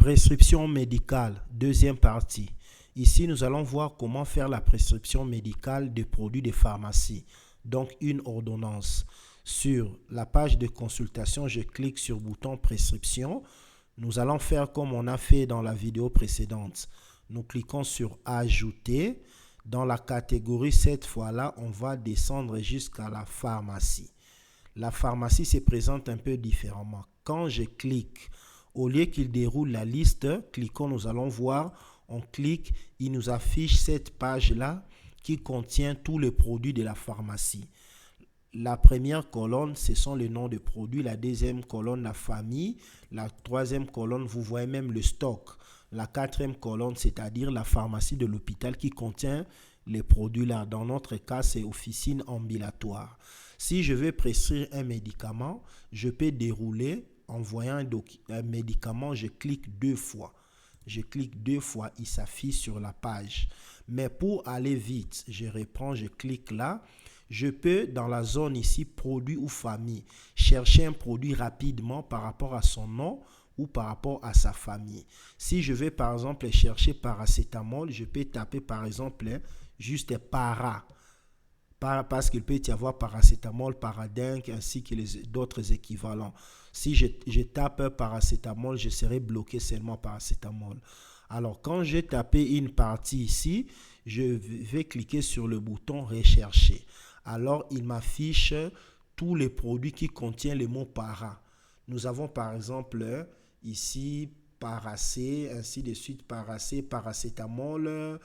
Prescription médicale, deuxième partie. Ici, nous allons voir comment faire la prescription médicale des produits de pharmacie, donc une ordonnance. Sur la page de consultation, je clique sur le bouton prescription. Nous allons faire comme on a fait dans la vidéo précédente. Nous cliquons sur ajouter. Dans la catégorie, cette fois-là, on va descendre jusqu'à la pharmacie. La pharmacie se présente un peu différemment. Quand je clique, au lieu qu'il déroule la liste, cliquons, nous allons voir, on clique, il nous affiche cette page-là qui contient tous les produits de la pharmacie. La première colonne, ce sont les noms de produits. La deuxième colonne, la famille. La troisième colonne, vous voyez même le stock. La quatrième colonne, c'est-à-dire la pharmacie de l'hôpital qui contient les produits là. Dans notre cas, c'est officine ambulatoire. Si je veux prescrire un médicament, je peux dérouler en voyant un médicament, je clique deux fois. Je clique deux fois, il s'affiche sur la page. Mais pour aller vite, je reprends, je clique là. Je peux, dans la zone ici, produit ou famille, chercher un produit rapidement par rapport à son nom ou par rapport à sa famille. Si je veux, par exemple, chercher paracétamol, je peux taper, par exemple, juste para. Parce qu'il peut y avoir paracétamol, paradinque, ainsi que d'autres équivalents. Si je tape paracétamol, je serai bloqué seulement paracétamol. Alors, quand j'ai tapé une partie ici, je vais cliquer sur le bouton « Rechercher ». Alors, il m'affiche tous les produits qui contiennent le mot « para ». Nous avons par exemple ici « paracé », ainsi de suite, « paracé », « paracétamol »,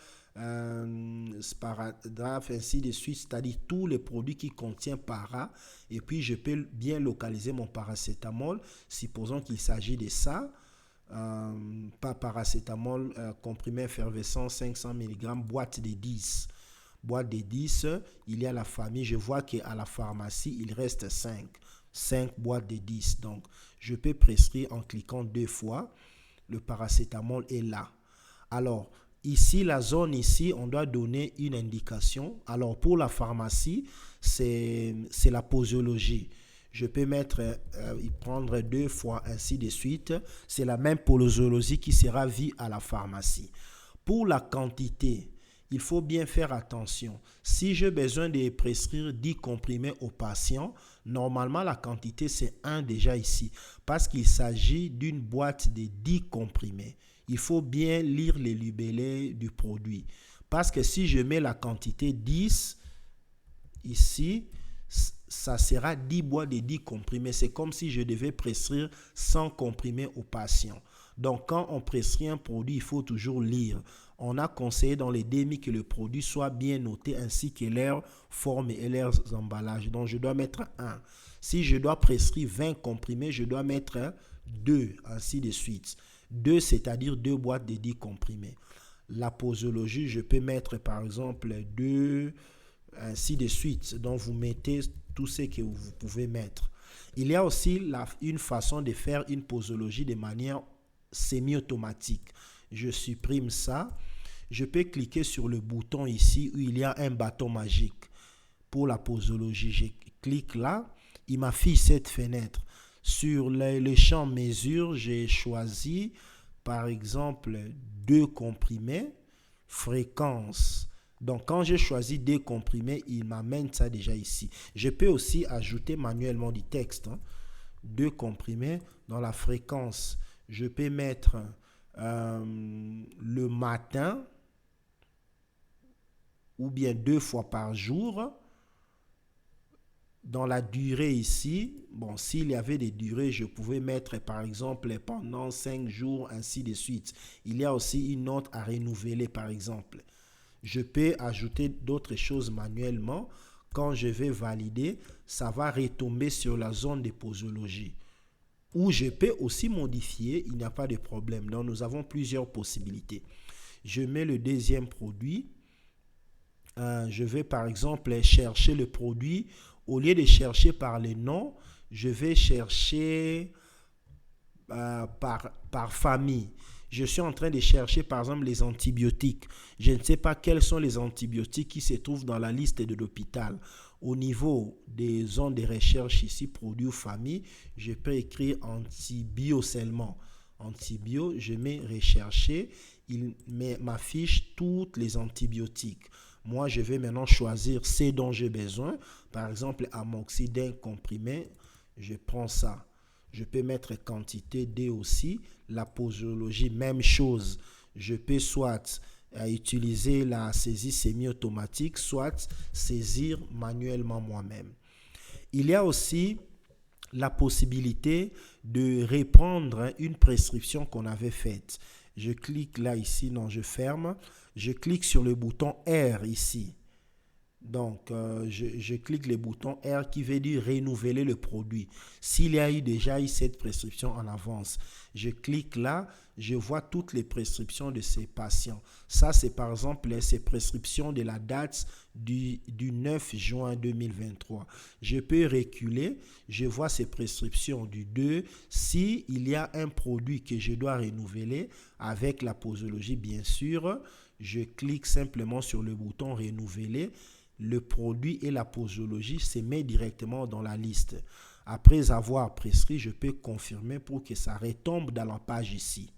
sparadrap, ainsi de suite, c'est-à-dire tous les produits qui contiennent para. Et puis, je peux bien localiser mon paracétamol, supposons qu'il s'agit de ça. Pas paracétamol, comprimé effervescent 500 mg, boîte de 10. Boîte de 10, il y a la famille. Je vois qu'à la pharmacie, il reste 5 boîtes de 10. Donc, je peux prescrire en cliquant deux fois. Le paracétamol est là. Alors, ici, la zone ici, on doit donner une indication. Alors, pour la pharmacie, c'est la posologie. Je peux prendre deux fois, ainsi de suite. C'est la même posologie qui sera vue à la pharmacie. Pour la quantité, il faut bien faire attention. Si j'ai besoin de prescrire 10 comprimés au patient, normalement, la quantité, c'est 1 déjà ici. Parce qu'il s'agit d'une boîte de 10 comprimés. Il faut bien lire les libellés du produit. Parce que si je mets la quantité 10, ici, ça sera 10 boîtes de 10 comprimés. C'est comme si je devais prescrire 100 comprimés au patient. Donc, quand on prescrit un produit, il faut toujours lire. On a conseillé dans les DMI que le produit soit bien noté ainsi que leur forme et leurs emballages. Donc, je dois mettre 1. Si je dois prescrire 20 comprimés, je dois mettre 2, ainsi de suite. 2, c'est-à-dire 2 boîtes de 10 comprimés. La posologie, je peux mettre par exemple 2, ainsi de suite. Donc, vous mettez tout ce que vous pouvez mettre. Il y a aussi une façon de faire une posologie de manière semi-automatique. Je supprime ça. Je peux cliquer sur le bouton ici où il y a un bâton magique pour la posologie. Je clique là. Il m'affiche cette fenêtre. Sur le champ mesure, j'ai choisi par exemple 2 comprimés, fréquence. Donc, quand j'ai choisi 2 comprimés, il m'amène ça déjà ici. Je peux aussi ajouter manuellement du texte. 2 comprimés dans la fréquence. Je peux mettre le matin ou bien 2 fois par jour. Dans la durée ici, bon, s'il y avait des durées, je pouvais mettre par exemple pendant 5 jours, ainsi de suite. Il y a aussi une note à renouveler par exemple. Je peux ajouter d'autres choses manuellement. Quand je vais valider, ça va retomber sur la zone de posologie. Ou je peux aussi modifier, il n'y a pas de problème. Donc, nous avons plusieurs possibilités. Je mets le deuxième produit. Je vais par exemple chercher le produit. Au lieu de chercher par les noms, je vais chercher par famille. Je suis en train de chercher par exemple les antibiotiques. Je ne sais pas quels sont les antibiotiques qui se trouvent dans la liste de l'hôpital. Au niveau des zones de recherche ici, produits ou famille, je peux écrire antibio seulement. antibio, je mets rechercher, il m'affiche toutes les antibiotiques. Moi, je vais maintenant choisir ce dont j'ai besoin. Par exemple, amoxicillin comprimé, je prends ça. Je peux mettre quantité D aussi. La posologie, même chose. Je peux soit utiliser la saisie semi-automatique, soit saisir manuellement moi-même. Il y a aussi la possibilité de reprendre une prescription qu'on avait faite. Je clique là ici, non, je ferme. Je clique sur le bouton R ici. Donc, je clique le bouton R qui veut dire renouveler le produit. S'il y a déjà eu cette prescription en avance, je clique là, je vois toutes les prescriptions de ces patients. Ça, c'est par exemple ces prescriptions de la date du 9 juin 2023. Je peux reculer, je vois ces prescriptions du 2. S'il y a un produit que je dois renouveler avec la posologie, bien sûr, je clique simplement sur le bouton renouveler. Le produit et la posologie se met directement dans la liste. Après avoir prescrit, je peux confirmer pour que ça retombe dans la page ici.